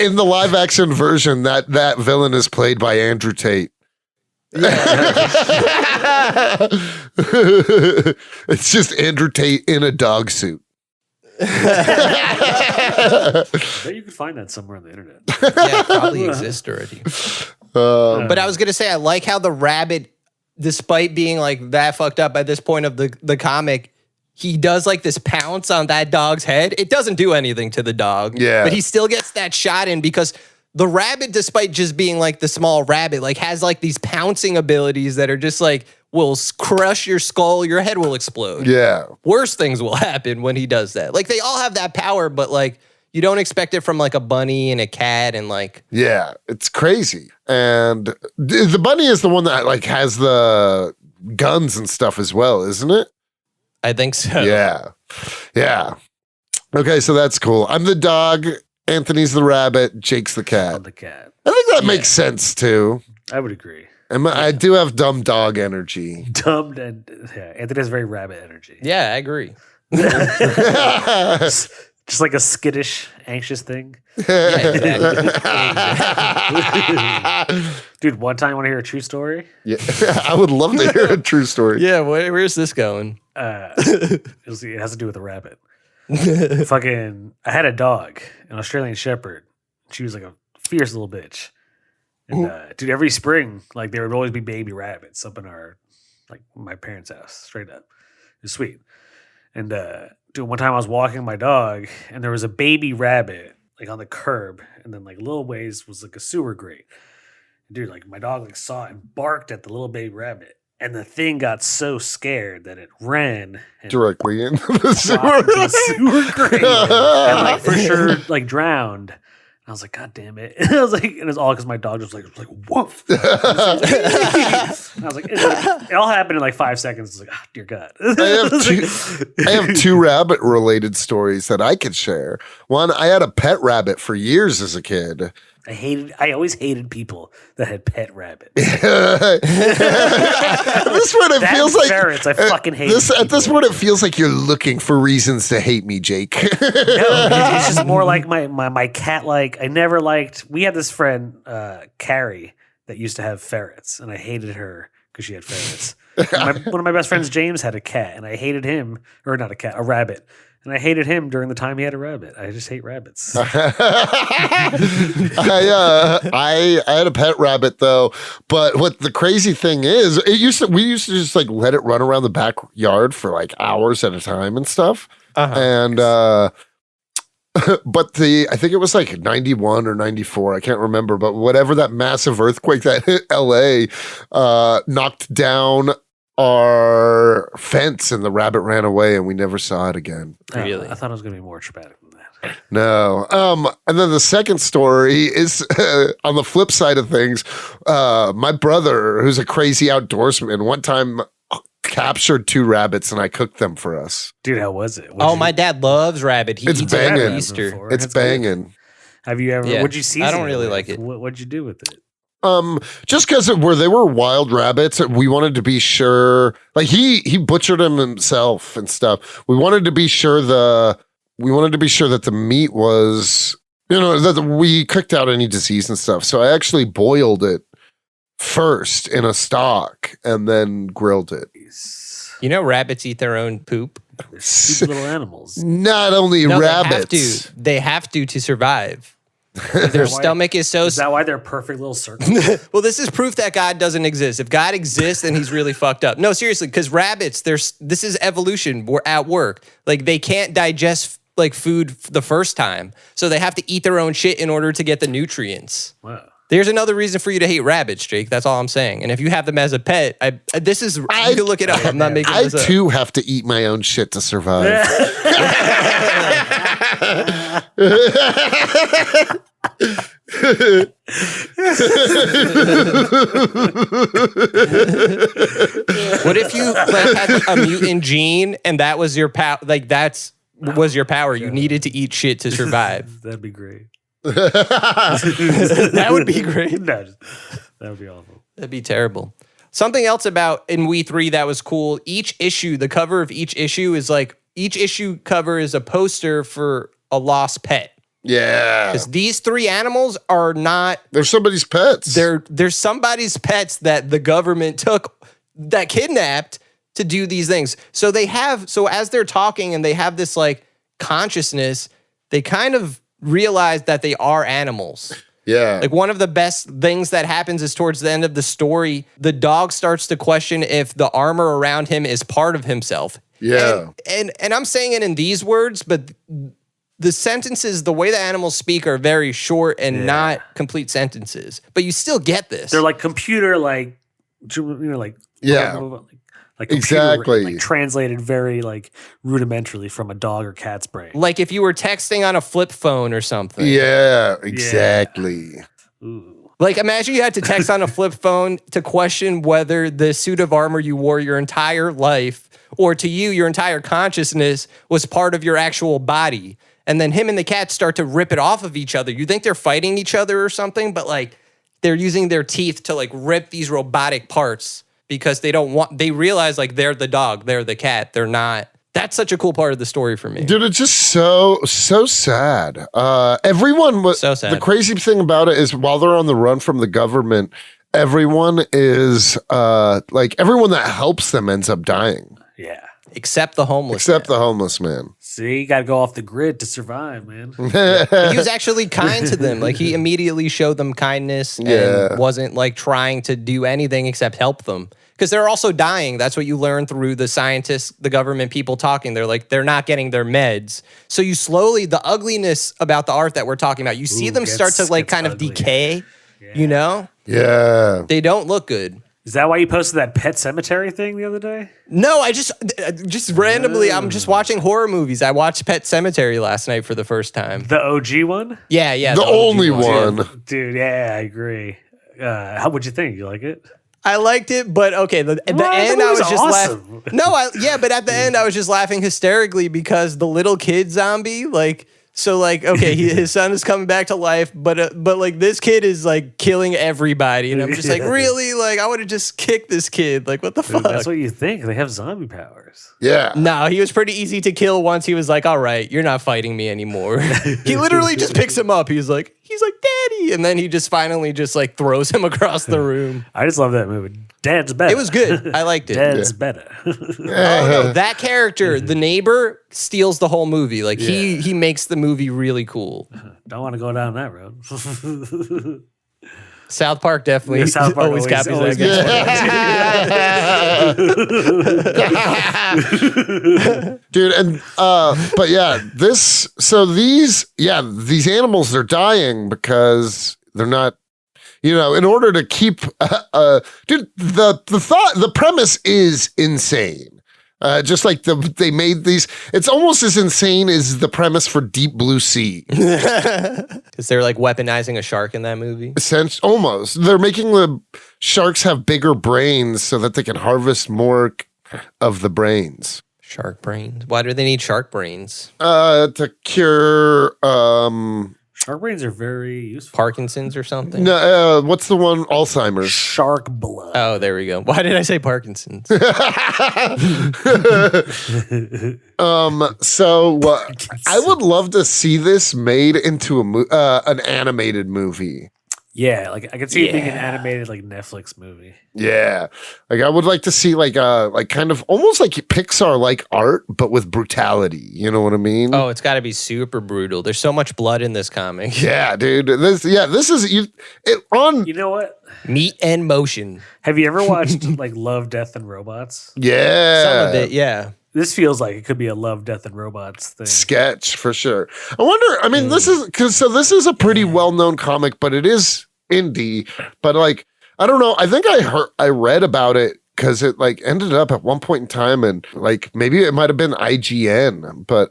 S1: in the live action version, that villain is played by Andrew Tate. It's just Andrew Tate in a dog suit.
S3: I bet you could find that somewhere on the internet.
S2: Yeah, it probably exists already. But I was gonna say I like how the rabbit despite being like that fucked up at this point of the comic, he does like this pounce on that dog's head. It doesn't do anything to the dog.
S1: Yeah.
S2: But he still gets that shot in because the rabbit, despite just being like the small rabbit, like has like these pouncing abilities that are just like will crush your skull, your head will explode.
S1: Yeah.
S2: Worse things will happen when he does that. Like they all have that power, but like you don't expect it from like a bunny and a cat and like.
S1: Yeah, it's crazy. And the bunny is the one that like has the guns and stuff as well, isn't it?
S2: I think so.
S1: Yeah. Yeah. Okay, so that's cool. I'm the dog. Anthony's the rabbit. Jake's the cat.
S3: I'm the cat.
S1: I think that makes sense too.
S3: I would agree.
S1: I do have dumb dog energy.
S3: Dumb and Anthony has very rabbit energy.
S2: Yeah, I agree.
S3: Just like a skittish, anxious thing.
S2: Yeah, exactly.
S3: Dude, one time I want to hear a true story.
S1: Yeah, I would love to hear a true story.
S2: Yeah, where's this going?
S3: It has to do with a rabbit. Fucking, I had a dog, an Australian Shepherd. She was like a fierce little bitch. And dude, every spring, like there would always be baby rabbits up in my parents' house, straight up. It was sweet. And dude, one time I was walking my dog, and there was a baby rabbit like on the curb, and then like a little ways was like a sewer grate. Dude, like my dog like saw it and barked at the little baby rabbit, and the thing got so scared that it ran and
S1: Directly into the
S3: dropped into the
S1: sewer.
S3: sewer grate, and like for sure like drowned. I was like, God damn it. And I was like, and it's all because my dog was like woof. And I was like, it all happened in like 5 seconds. I was like, oh, dear God.
S1: I have two rabbit related stories that I could share. One, I had a pet rabbit for years as a kid.
S3: I always hated people that had pet rabbits.
S1: This one, it feels like
S3: ferrets. I fucking hate
S1: this. At this point, it feels like you're looking for reasons to hate me, Jake.
S3: No, it's just more like my cat. Like I never liked. We had this friend, Carrie, that used to have ferrets, and I hated her because she had ferrets. One of my best friends, James, had a cat, and I hated him, or not a cat, a rabbit. And I hated him during the time he had a rabbit. I just hate rabbits.
S1: I had a pet rabbit though, but what the crazy thing is, we used to just like let it run around the backyard for like hours at a time and stuff. And but I think it was like 91 or 94, I can't remember, but whatever that massive earthquake that hit LA knocked down our fence, and the rabbit ran away, and we never saw it again.
S2: Really?
S3: I thought it was going to be more traumatic than that.
S1: No. And then the second story is on the flip side of things. My brother, who's a crazy outdoorsman, one time captured 2 rabbits, and I cooked them for us.
S3: Dude, how was it?
S2: My dad loves rabbit. He
S1: It's
S2: eats it every
S1: banging.
S2: Easter.
S1: It's banging.
S3: Have you ever?
S2: Yeah.
S3: What'd you see?
S2: I don't really like it.
S3: What'd you do with it?
S1: Just because they were wild rabbits, we wanted to be sure. Like he butchered them himself and stuff. We wanted to be sure that the meat was, that we cooked out any disease and stuff. So I actually boiled it first in a stock and then grilled it.
S2: You know, rabbits eat their own poop.
S3: They're stupid little animals.
S1: Not only
S2: No,
S1: rabbits.
S2: They have to survive. Their stomach is so.
S3: Is that why they're perfect little circles?
S2: Well, this is proof that God doesn't exist. If God exists, then he's really fucked up. No, seriously, because rabbits, this is evolution. We're at work. Like they can't digest like food the first time, so they have to eat their own shit in order to get the nutrients.
S3: Wow.
S2: There's another reason for you to hate rabbits, Jake. That's all I'm saying. And if you have them as a pet, you can look it up. I'm not making this up.
S1: I too have to eat my own shit to survive.
S2: What if you had a mutant gene and that was your power? Like was your power. You needed to eat shit to survive.
S3: That'd be great.
S2: That would be great.
S3: No, that would be awful.
S2: That'd be terrible. Something else about in WE3 that was cool. Each issue, the cover of each issue is like each issue cover is a poster for a lost pet.
S1: Yeah.
S2: Because these 3 animals are not.
S1: They're somebody's pets.
S2: They're somebody's pets that the government that kidnapped to do these things. So as they're talking and they have this like consciousness, they kind of realize that they are animals.
S1: Yeah.
S2: Like one of the best things that happens is towards the end of the story, the dog starts to question if the armor around him is part of himself.
S1: Yeah.
S2: And I'm saying it in these words, but the sentences, the way the animals speak are very short and not complete sentences. But you still get this.
S3: They're like computer, like, like
S1: Exactly.
S3: like translated very like rudimentarily from a dog or cat's brain.
S2: Like if you were texting on a flip phone or something.
S1: Yeah, exactly.
S3: Ooh.
S2: Like imagine you had to text on a flip phone to question whether the suit of armor you wore your entire life or to you, your entire consciousness was part of your actual body. And then him and the cat start to rip it off of each other. You think they're fighting each other or something, but like they're using their teeth to like rip these robotic parts because they realize like they're the dog, they're the cat, they're not. That's such a cool part of the story for me.
S1: Dude, it's just so sad. Everyone was
S2: so sad.
S1: The crazy thing about it is while they're on the run from the government, everyone is like everyone that helps them ends up dying.
S3: Yeah.
S2: Except the homeless
S1: Except
S2: man.
S1: the homeless man.
S3: See, you got to go off the grid to survive, man.
S2: But he was actually kind to them. Like he immediately showed them kindness and wasn't like trying to do anything except help them. Because they're also dying. That's what you learn through the scientists, the government people talking. They're like, they're not getting their meds. So you slowly, the ugliness about the art that we're talking about, you see them start to like kind of decay, you know?
S1: Yeah.
S2: They don't look good.
S3: Is that why you posted that Pet Cemetery thing the other day?
S2: No, I just randomly, I'm just watching horror movies. I watched Pet Cemetery last night for the first time.
S3: The OG one?
S2: Yeah.
S1: The
S2: OG
S1: only one.
S3: Dude, yeah, I agree. How would you think? You like it?
S2: I liked it, but okay. At the end, I was just
S3: awesome.
S2: laughing. But at the end, I was just laughing hysterically because the little kid zombie, like, so like, okay, his son is coming back to life, but like this kid is like killing everybody, and I'm just like, really, like, I would have just kicked this kid. Like, what the fuck?
S3: That's what you think. They have zombie powers.
S1: Yeah.
S2: No, he was pretty easy to kill once he was like, all right, you're not fighting me anymore. He literally just picks him up. He's like, Daddy. And then he just finally just like throws him across the room.
S3: I just love that movie. Dad's better.
S2: It was good. I liked it.
S3: Dad's better.
S2: Oh no, that character, the neighbor, steals the whole movie. Like he makes the movie really cool.
S3: Don't want to go down that road.
S2: South Park definitely
S3: South Park
S2: always copies
S3: always
S2: that.
S1: Dude, and but yeah, these animals, they're dying because they're not, in order to keep dude, the premise is insane. Just like they made these, it's almost as insane as the premise for Deep Blue Sea.
S2: Because they're like weaponizing a shark in that movie.
S1: Almost. They're making the sharks have bigger brains so that they can harvest more of the brains.
S2: Shark brains? Why do they need shark brains?
S1: To cure
S3: Shark brains are very useful.
S2: Parkinson's or something?
S1: No, what's the one? Alzheimer's.
S3: Shark blood.
S2: Oh, there we go. Why did I say Parkinson's?
S1: So I would love to see this made into an animated movie.
S3: Yeah, like I could see it being an animated like Netflix movie.
S1: Yeah, like I would like to see like kind of almost like Pixar like art, but with brutality. You know what I mean?
S2: Oh, it's got to be super brutal. There's so much blood in this comic.
S1: Yeah, dude. This is on.
S3: You know what?
S2: Meat and motion.
S3: Have you ever watched like Love, Death, and Robots?
S1: Yeah,
S2: Some of it. Yeah.
S3: This feels like it could be a Love, Death, and Robots thing.
S1: Sketch for sure. I wonder. I mean, this is a pretty well known comic, but it is indie. But like, I don't know. I think I read about it because it like ended up at one point in time, and like maybe it might have been IGN, but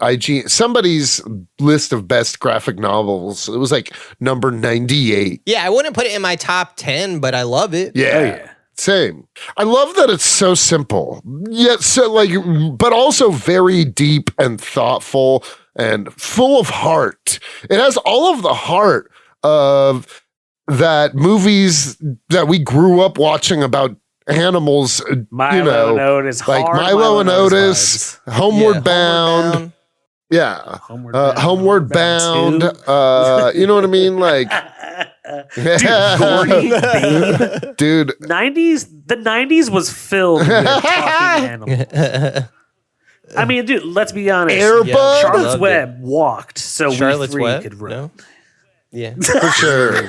S1: somebody's list of best graphic novels. It was like number 98.
S2: Yeah, I wouldn't put it in my top 10, but I love it.
S1: Yeah.
S3: Oh, yeah.
S1: Same. I love that it's so simple, yet so like, but also very deep and thoughtful and full of heart. It has all of the heart of that movies that we grew up watching about animals.
S3: Milo and Otis,
S1: like Milo and Otis, Homeward Bound. Yeah, Homeward Bound. You know what I mean? Like.
S3: Dude, Gordy, babe.
S1: Dude,
S3: the 90s was filled with talking animals. I mean, dude, let's be honest.
S1: Airbud,
S3: Charlotte's Web walked so
S2: Charlotte's
S3: We3
S2: Web?
S3: could run.
S2: No? Yeah.
S1: For sure.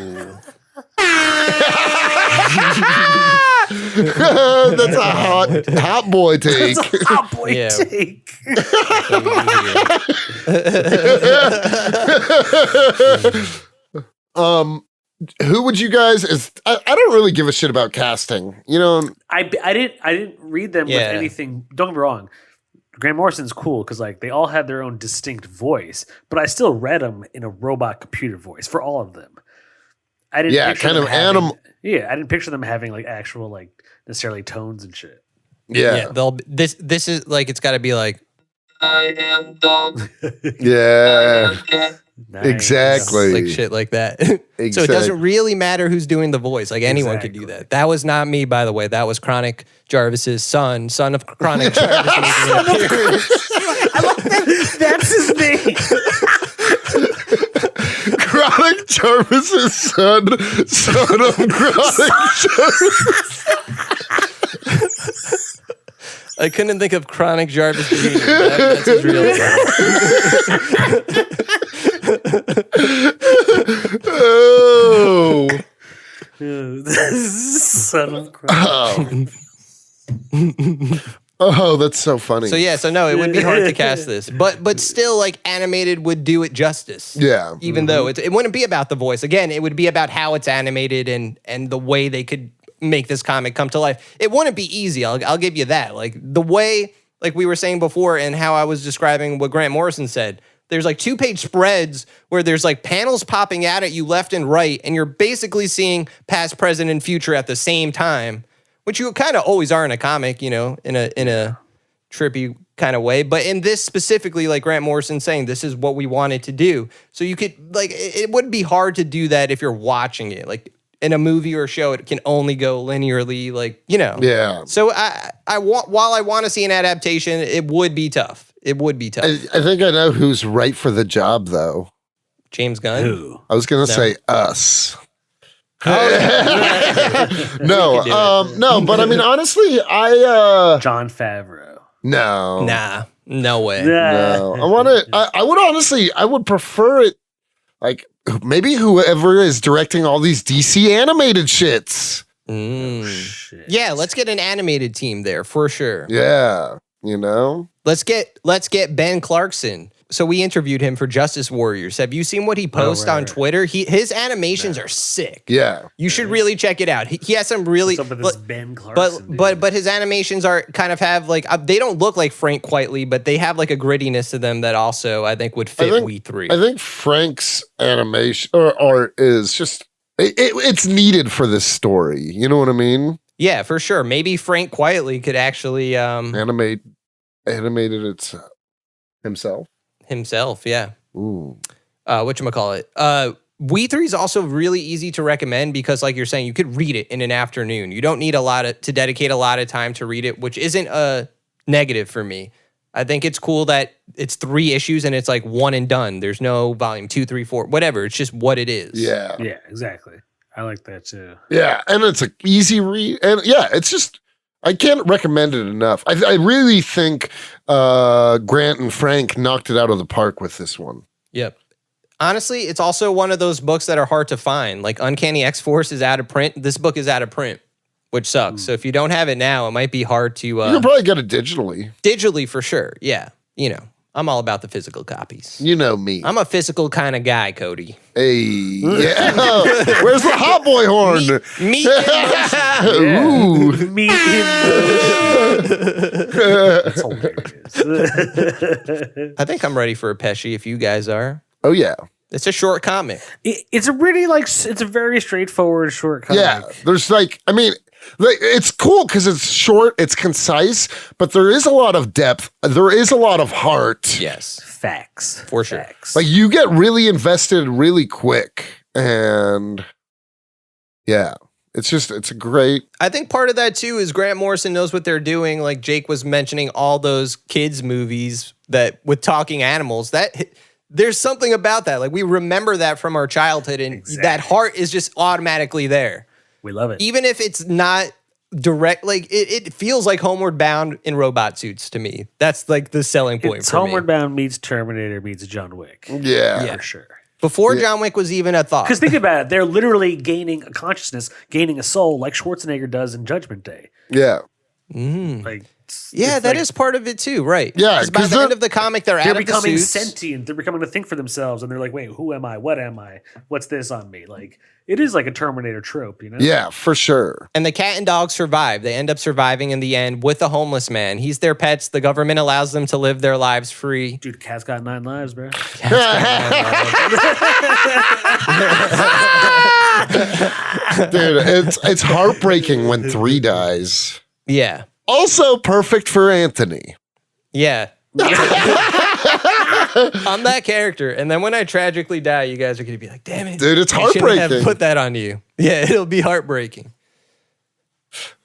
S1: That's a hot boy take.
S3: That's a hot boy
S2: Yeah.
S3: take.
S1: Who would you guys? I don't really give a shit about casting. You know,
S3: I didn't read them with anything. Don't get me wrong. Grant Morrison's cool because like they all had their own distinct voice, but I still read them in a robot computer voice for all of them. I didn't.
S1: Yeah,
S3: picture
S1: kind
S3: them
S1: of
S3: having-
S1: animal.
S3: Yeah, I didn't picture them having like actual like necessarily tones and shit.
S1: Yeah,
S2: They'll this is like it's got to be like
S1: yeah,
S3: Nice.
S1: exactly.
S2: like shit like that. So it doesn't really matter who's doing the voice. Like anyone could do
S3: Exactly.
S2: that. That was not me, by the way. That was Chronic Jarvis's son of Chronic Jarvis. making an appearance.
S3: That's his name.
S1: Chronic Jarvis's son of Chronic Jarvis.
S2: I couldn't think of Chronic Jarvis. That's his real name.
S1: Oh,
S3: Son of Christ.
S1: oh, that's so funny.
S2: So no, it would be hard to cast this, but still, like animated would do it justice.
S1: Yeah,
S2: Even though it wouldn't be about the voice. Again, it would be about how it's animated and the way they could make this comic come to life. It wouldn't be easy. I'll give you that. Like the way, like we were saying before, and how I was describing what Grant Morrison said. There's like 2-page spreads where there's like panels popping out at you left and right, and you're basically seeing past, present, and future at the same time, which you kind of always are in a comic, you know, in a trippy kind of way. But in this specifically, like Grant Morrison saying, this is what we wanted to do. So you could like it would be hard to do that if you're watching it. Like in a movie or a show, it can only go linearly, like, you know.
S1: yeah.
S2: So while I want to see an adaptation, it would be tough. It would be tough.
S1: I think I know who's right for the job, though.
S2: James Gunn.
S3: Who?
S1: I was gonna say us. No,
S2: do
S1: no, but I mean, honestly,
S3: Jon Favreau.
S1: no,
S2: Nah, no way.
S1: no. I would honestly, I would prefer it like maybe whoever is directing all these DC animated shits.
S3: Shit.
S2: Yeah, let's get an animated team there for sure.
S1: Yeah, you know.
S2: Let's get Ben Clarkson. So we interviewed him for Justice Warriors. Have you seen what he posts on
S3: right.
S2: Twitter? His animations are sick.
S1: Yeah,
S2: You should really check it out. He has some really
S3: What's up with this Ben Clarkson?
S2: but his animations are kind of have like they don't look like Frank Quitely, but they have like a grittiness to them that also I think would fit We3.
S1: I think Frank's animation or art is just it's needed for this story. You know what I mean?
S2: Yeah, for sure. Maybe Frank Quitely could actually
S1: Animated it himself.
S2: Yeah.
S1: Ooh.
S2: Whatchamacallit? We3 is also really easy to recommend because, like you're saying, you could read it in an afternoon. You don't need to dedicate a lot of time to read it, which isn't a negative for me. I think it's cool that it's 3 issues and it's like one and done. There's no volume 2, 3, 4, whatever. It's just what it is.
S1: Yeah.
S3: Yeah, exactly. I like that too.
S1: Yeah, and it's an easy read, and yeah, it's just I can't recommend it enough. I really think Grant and Frank knocked it out of the park with this one.
S2: Yep. Honestly, it's also one of those books that are hard to find. Like Uncanny X-Force is out of print. This book is out of print, which sucks. So if you don't have it now, it might be hard to
S1: You can probably get it digitally.
S2: digitally for sure. Yeah, you know, I'm all about the physical copies.
S1: You know me.
S2: I'm a physical kind of guy, Cody.
S1: Hey, yeah. Where's the hot boy horn?
S2: Me.
S1: Ooh.
S3: Me That's hilarious.
S2: I think I'm ready for a Pesci if you guys are.
S1: Oh yeah.
S2: It's a short comic.
S3: It's a really it's a very straightforward short comic.
S1: Yeah. There's it's cool because it's short, it's concise, but there is a lot of depth. There is a lot of heart.
S2: Yes,
S3: Facts.
S2: for sure.
S3: Facts.
S1: Like you get really invested really quick. And yeah, it's a great.
S2: I think part of that too is Grant Morrison knows what they're doing. Like Jake was mentioning all those kids movies that with talking animals, that there's something about that. Like we remember that from our childhood and that heart is just automatically there.
S3: We love it.
S2: Even if it's not direct, like it feels like Homeward Bound in robot suits to me. That's like the selling point
S3: It's
S2: for
S3: Homeward
S2: me.
S3: Bound meets Terminator meets John Wick.
S1: Yeah.
S3: For sure.
S2: Before John Wick was even a thought.
S3: Because think about it, they're literally gaining a consciousness, gaining a soul, like Schwarzenegger does in Judgment Day.
S1: Yeah.
S3: Like,
S2: yeah, that is part of it too, right?
S1: Yeah,
S2: by the end of the comic, they're out of
S3: becoming
S2: the suits.
S3: sentient. They're becoming to think for themselves, and they're like, "Wait, who am I? What am I? What's this on me?" Like, it is like a Terminator trope, you know?
S1: Yeah, for sure.
S2: And the cat and dog survive. They end up surviving in the end with a homeless man. He's their pets. The government allows them to live their lives free.
S3: Dude, cat's got 9 lives, bro.
S1: Dude, it's heartbreaking when 3 dies.
S2: Yeah.
S1: Also perfect for Anthony.
S2: Yeah. I'm that character. And then when I tragically die, you guys are going to be like, damn it.
S1: Dude, it's
S2: I shouldn't
S1: heartbreaking.
S2: have put that on you. Yeah, it'll be heartbreaking.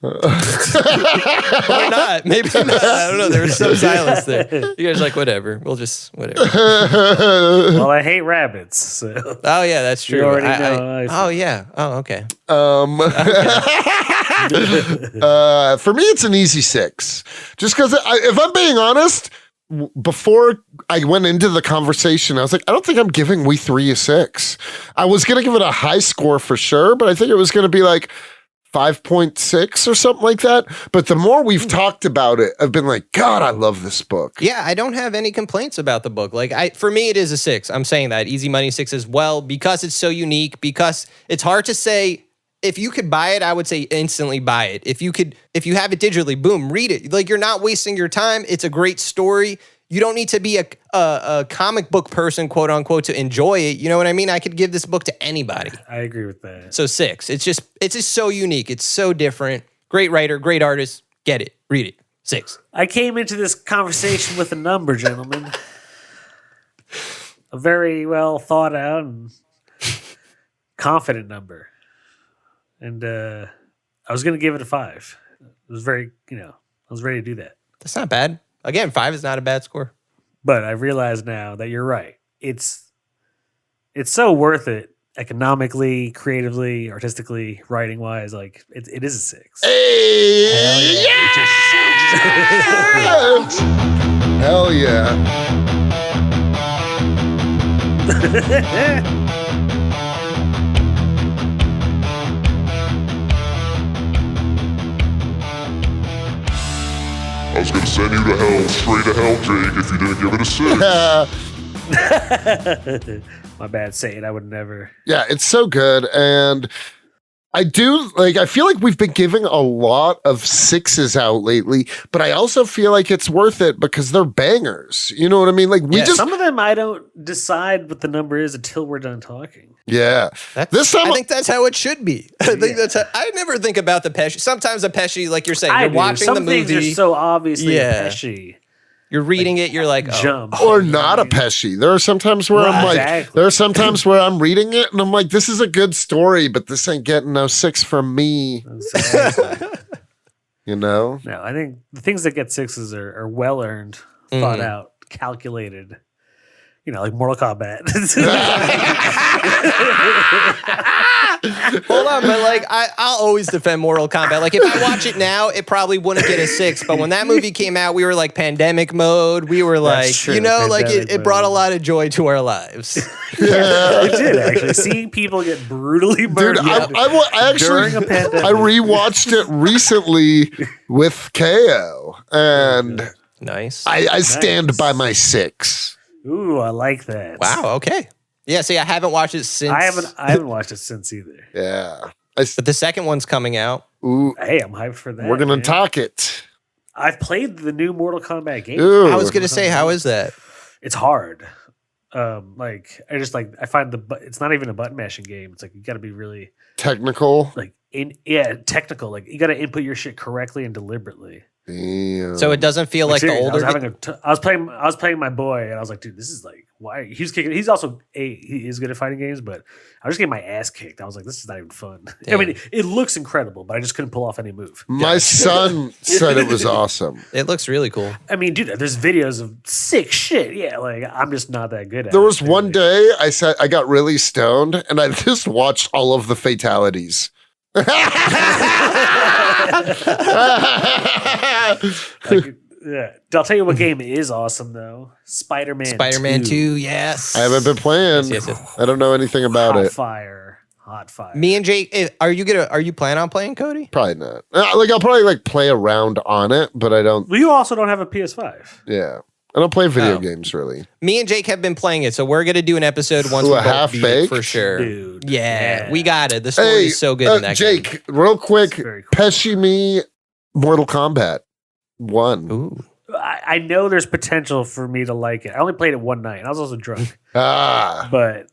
S2: Or not. Maybe not. I don't know. There was some silence there. You guys are like, whatever. We'll just, whatever.
S3: Well, I hate rabbits, so.
S2: Oh, yeah, that's true.
S3: You already know.
S2: Oh, yeah. Oh, okay.
S1: For me, it's an easy 6. Just because, if I'm being honest, before I went into the conversation, I was like, I don't think I'm giving WE3 a 6. I was going to give it a high score for sure, but I think it was going to be like 5.6 or something like that. But the more we've talked about it, I've been like, God, I love this book.
S2: Yeah, I don't have any complaints about the book. Like, for me, it is a 6. I'm saying that. Easy Money 6 as well, because it's so unique, because it's hard to say. If you could buy it, I would say instantly buy it. If you have it digitally, boom, read it. Like, you're not wasting your time. It's a great story. You don't need to be a comic book person, quote unquote, to enjoy it. You know what I mean? I could give this book to anybody.
S3: I agree with that.
S2: So 6. It's just so unique. It's so different. Great writer, great artist. Get it. Read it. 6.
S3: I came into this conversation with a number, gentlemen. A very well thought out and confident number. And I was going to give it a 5. It was I was ready to do that.
S2: That's not bad. Again, 5 is not a bad score.
S3: But I realize now that you're right. It's so worth it economically, creatively, artistically, writing-wise. Like, it is a 6.
S1: Hey! Hell yeah.
S4: I was going to send you to hell, straight to hell, Jake, if you didn't give it a 6.
S3: My bad, Satan. I would never.
S1: Yeah, it's so good. And I feel like we've been giving a lot of 6s out lately, but I also feel like it's worth it because they're bangers. You know what I mean? Like,
S3: some of them I don't decide what the number is until we're done talking.
S1: Yeah.
S2: This time I think that's how it should be. I think that's how, I never think about the Pesci. Sometimes the Pesci, like you're saying, you're watching
S3: Some
S2: the movie.
S3: things are so obviously Pesci.
S2: You're reading it, you're like,
S3: jump.
S1: Or not a Pesci. There are sometimes where there are sometimes where I'm reading it and I'm like, this is a good story, but this ain't getting no 6 from me. You know?
S3: No, I think the things that get 6s are well earned, thought out, calculated. You know, like Mortal Kombat.
S2: Hold on, but like I'll always defend Mortal Kombat. Like if I watch it now, it probably wouldn't get a 6. But when that movie came out, we were like pandemic mode. We were like,
S3: true,
S2: you know, like
S3: pandemic
S2: it brought a lot of joy to our lives.
S3: It did actually. Seeing people get brutally murdered.
S1: Dude, I actually
S3: during a pandemic.
S1: I rewatched it recently with KO, and
S2: Nice.
S1: I stand by my 6.
S3: Ooh, I like that.
S2: Wow. Okay. Yeah. See, I haven't watched it since.
S3: I haven't watched it since either.
S1: Yeah.
S2: But the second one's coming out.
S1: Ooh,
S3: Hey, I'm hyped for that.
S1: we're gonna
S3: man.
S1: talk it.
S3: I've played the new Mortal Kombat game.
S1: Ooh.
S2: I was gonna say, how is that?
S3: It's hard. I find it's not even a button mashing game. It's like you got to be really
S1: Technical.
S3: technical. Like you got to input your shit correctly and deliberately.
S1: Damn.
S2: So it doesn't feel like the older.
S3: I was playing my boy, and I was like, dude, this is like why he's kicking. He is good at fighting games, but I was just getting my ass kicked. I was like, this is not even fun.
S2: Damn.
S3: I mean, it looks incredible, but I just couldn't pull off any move.
S1: My son said it was awesome.
S2: It looks really cool.
S3: I mean, dude, there's videos of sick shit. Yeah, like I'm just not that good at it.
S1: There was one day I got really stoned and I just watched all of the fatalities.
S3: Like, Yeah. I'll tell you what game is awesome though. Spider-Man
S2: 2, yes.
S1: I haven't been playing.
S2: Yes.
S1: I don't know anything about
S3: Hot
S1: it.
S3: fire.
S2: Me and Jake, are you planning on playing, Cody?
S1: Probably not. I'll probably play around on it, but I don't.
S3: Well, you also don't have a PS5.
S1: Yeah. I don't play video games really.
S2: Me and Jake have been playing it, so we're gonna do an episode once
S1: Ooh,
S2: we
S1: a
S2: both beat it
S1: half-baked?
S2: for sure.
S3: Dude.
S2: Yeah, we got it. The
S1: Hey,
S2: story's so good in that
S1: Jake,
S2: game.
S1: real quick,
S3: It's very cool.
S1: Pesci me Mortal Kombat 1.
S2: Ooh.
S3: I know there's potential for me to like it. I only played it one night. I was also drunk. But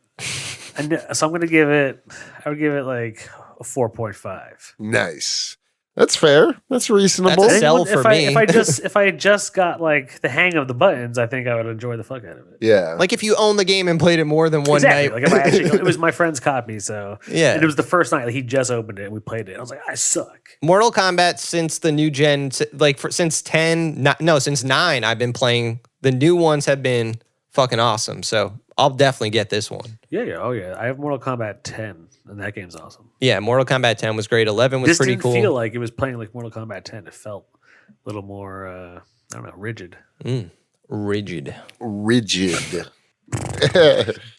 S3: so I'm gonna give it. I would give it like a 4.5.
S1: Nice. That's fair. That's reasonable.
S2: That's a sell for me.
S3: If I just got like the hang of the buttons, I think I would enjoy the fuck out of it.
S1: Yeah.
S2: Like if you own the game and played it more than one
S3: Exactly.
S2: night.
S3: Like if I actually, it was my friend's copy, so
S2: Yeah.
S3: And it was the first night. Like he just opened it and we played it. I was like, I suck.
S2: Mortal Kombat since the new gen, since 9, I've been playing. The new ones have been fucking awesome. So I'll definitely get this one.
S3: Yeah. Oh yeah. I have Mortal Kombat 10, and that game's awesome.
S2: Yeah, Mortal Kombat 10 was great. 11 was
S3: This
S2: pretty
S3: didn't
S2: cool.
S3: feel like it was playing like Mortal Kombat 10. It felt a little more, I don't know, rigid.
S2: Rigid.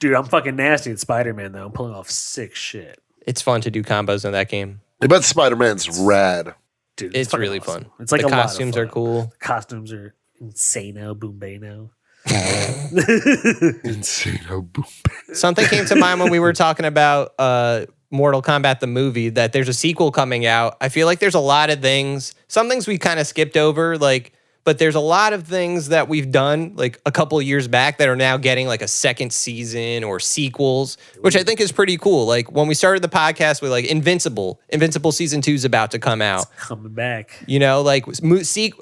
S3: Dude, I'm fucking nasty at Spider-Man though. I'm pulling off sick shit.
S2: It's fun to do combos in that game.
S1: But Spider-Man's rad.
S3: Dude,
S2: It's
S3: fucking
S2: really
S3: awesome.
S2: fun.
S3: It's like
S2: the
S3: a lot of
S2: costumes are
S3: fun.
S2: cool.
S3: The costumes are insano, boombayno.
S1: Insane. Oh, boom.
S2: Something came to mind when we were talking about Mortal Kombat the movie, that there's a sequel coming out. I feel like there's a lot of things. Some things we kind of skipped over, but there's a lot of things that we've done like a couple of years back that are now getting like a second season or sequels, which I think is pretty cool. Like when we started the podcast with like Invincible season 2 is about to come out.
S3: It's coming back.
S2: You know, like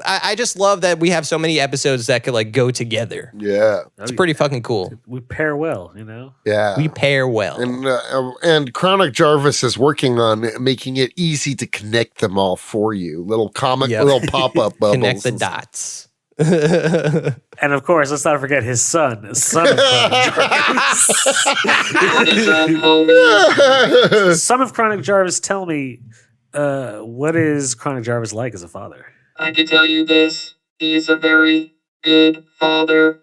S2: I just love that we have so many episodes that could like go together.
S1: Yeah.
S2: It's pretty fucking cool.
S3: We pair well, you know?
S1: Yeah.
S2: We pair well.
S1: And Chronic Jarvis is working on making it easy to connect them all for you. Little pop-up bubbles.
S2: Connect the dots.
S3: And of course, let's not forget his son of Chronic Jarvis. Son of Chronic Jarvis, tell me, what is Chronic Jarvis like as a father?
S5: I can tell you this. He's a very good father.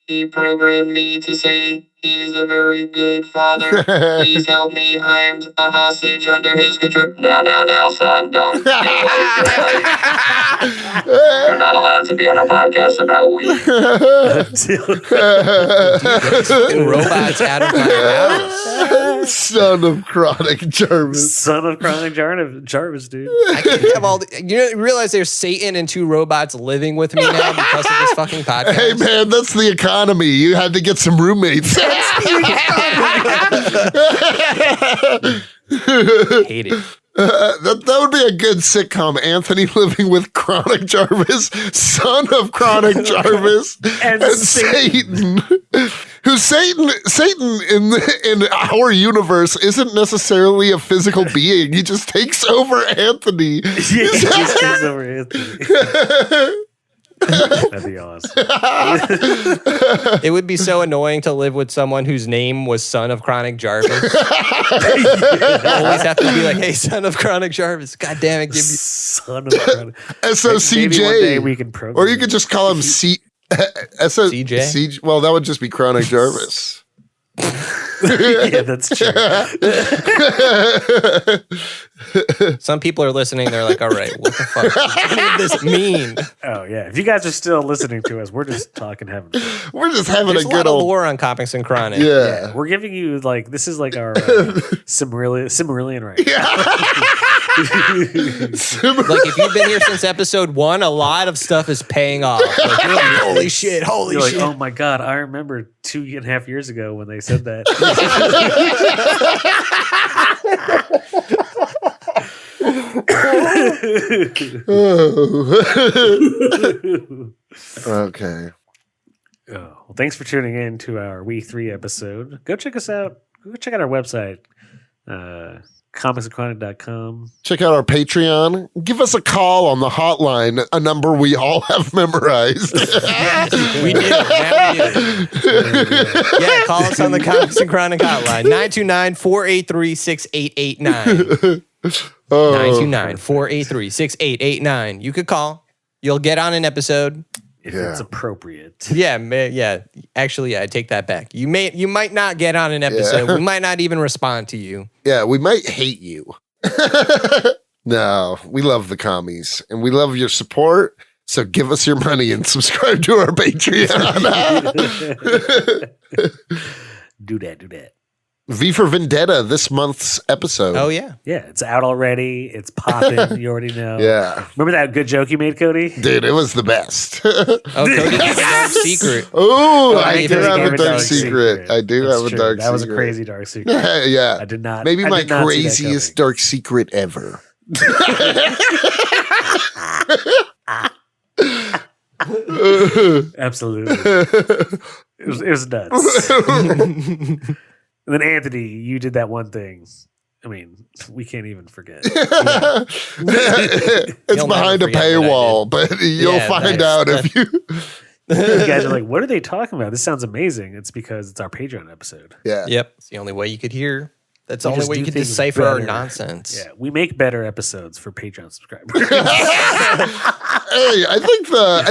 S5: He programmed me to say he's a very good father. Please help me. I'm a hostage under his control. No, son, don't. You're not allowed to be on a podcast about weed.
S2: Robots out of my house.
S1: Son of Chronic Jarvis.
S3: Son of Chronic Jarvis, dude.
S2: I can have all you realize there's Satan and 2 robots living with me now because of this fucking podcast.
S1: Hey man, that's the economy. You had to get some roommates.
S2: Hate it.
S1: That would be a good sitcom. Anthony living with Chronic Jarvis, son of Chronic Jarvis,
S3: And
S1: Satan. Who Satan in our universe isn't necessarily a physical being. He just takes over Anthony.
S3: Yeah, he just takes over Anthony. That'd be awesome.
S2: It would be so annoying to live with someone whose name was Son of Chronic Jarvis. Always have to be like, hey, Son of Chronic Jarvis. God damn it, give me.
S3: Son of Chronic.
S1: SOCJ.
S3: Maybe one day we can program.
S1: Or you could just call him
S2: CJ?
S1: Well, that would just be Chronic Jarvis.
S3: Yeah, that's true.
S2: Some people are listening. They're like, all right, what the fuck does any of this mean?
S3: Oh yeah, if you guys are still listening to us, we're just talking having fun.
S1: We're just having
S2: There's
S1: a
S2: a lot
S1: good
S2: of
S1: old.
S2: lore on Comics and Chronic.
S1: Yeah.
S3: We're giving you like this is like our Cimmerillion right
S2: Like if you've been here since episode 1, a lot of stuff is paying off. Like, you're like, holy shit, holy
S3: You're like,
S2: shit.
S3: oh my god, I remember 2.5 years ago when they said that.
S1: Okay.
S3: Well, thanks for tuning in to our We3 episode. Go check us out. Go check out our website, comicsandchronic.com.
S1: Check out our Patreon. Give us a call on the hotline, a number we all have memorized.
S2: We did it. Now we did it. Yeah, call us on the Comics and Chronic hotline. 929-483-6889. 929-483-6889. You could call. You'll get on an episode.
S3: If it's appropriate.
S2: Yeah. Actually, I take that back. You might not get on an episode. We might not even respond to you.
S1: Yeah, we might hate you. No, we love the commies and we love your support. So give us your money and subscribe to our Patreon.
S3: Do that.
S1: V for Vendetta, this month's episode.
S2: Oh, yeah.
S3: Yeah, it's out already. It's popping. You already know.
S1: Yeah.
S3: Remember that good joke you made, Cody?
S1: Dude, it was the best.
S2: Oh, Cody has a dark secret.
S1: Oh,
S2: I
S1: I do
S2: gave
S1: have
S2: a
S1: a dark secret. I do
S3: That's
S1: have a
S3: true.
S1: dark secret.
S3: That was a crazy dark secret.
S1: Yeah.
S3: I did not.
S1: Maybe
S3: I
S1: my
S3: did not see that
S1: craziest dark secret ever.
S3: Absolutely. It was nuts. And then Anthony, you did that one thing. I mean, we can't even forget.
S1: It's
S2: You'll
S1: behind a
S2: never forget what I
S1: paywall, but you'll find out if you.
S3: You guys are like, what are they talking about? This sounds amazing. It's because it's our Patreon epised.
S1: Yeah.
S2: Yep. It's the only way you could hear. That's the
S3: We
S2: only
S3: just
S2: way
S3: do
S2: you could
S3: things
S2: decipher our
S3: better.
S2: nonsense.
S3: Yeah, we make better episodes for Patreon subscribers.
S1: Hey, I think the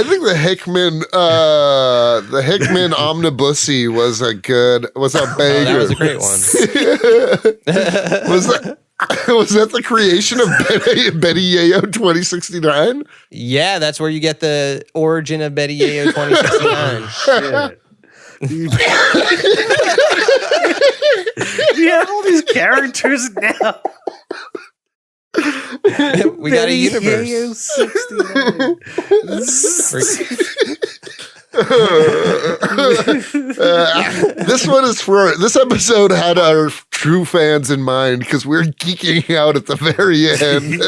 S1: Hickman Omnibussy was a banger.
S2: That was a great one.
S1: Was that the creation of Betty Yayo 2069?
S2: Yeah, that's where you get the origin of Betty Yayo 2069.
S3: We have all these characters now.
S2: We got a universe.
S3: Yayo 69.
S1: This episode had our true fans in mind because we're geeking out at the very end.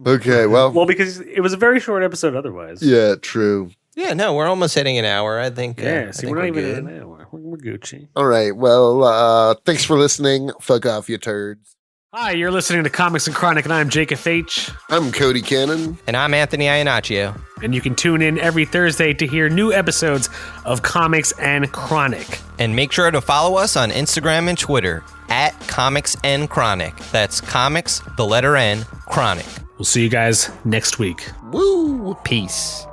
S1: Okay, well,
S3: because it was a very short episode otherwise.
S1: yeah, true.
S2: Yeah, no, we're almost hitting an hour. I think.
S3: Yeah,
S2: I
S3: see,
S2: think
S3: we're not even
S2: good.
S3: in an hour. We're Gucci.
S1: All right, well, thanks for listening. Fuck off, you turds.
S3: Hi, you're listening to Comics and Chronic, and I'm Jake F.H.
S1: I'm Cody Cannon.
S2: And I'm Anthony Iannaccio.
S3: And you can tune in every Thursday to hear new episodes of Comics and Chronic.
S2: And make sure to follow us on Instagram and Twitter at Comics and Chronic. That's comics, the letter N, Chronic.
S3: We'll see you guys next week.
S1: Woo!
S2: Peace.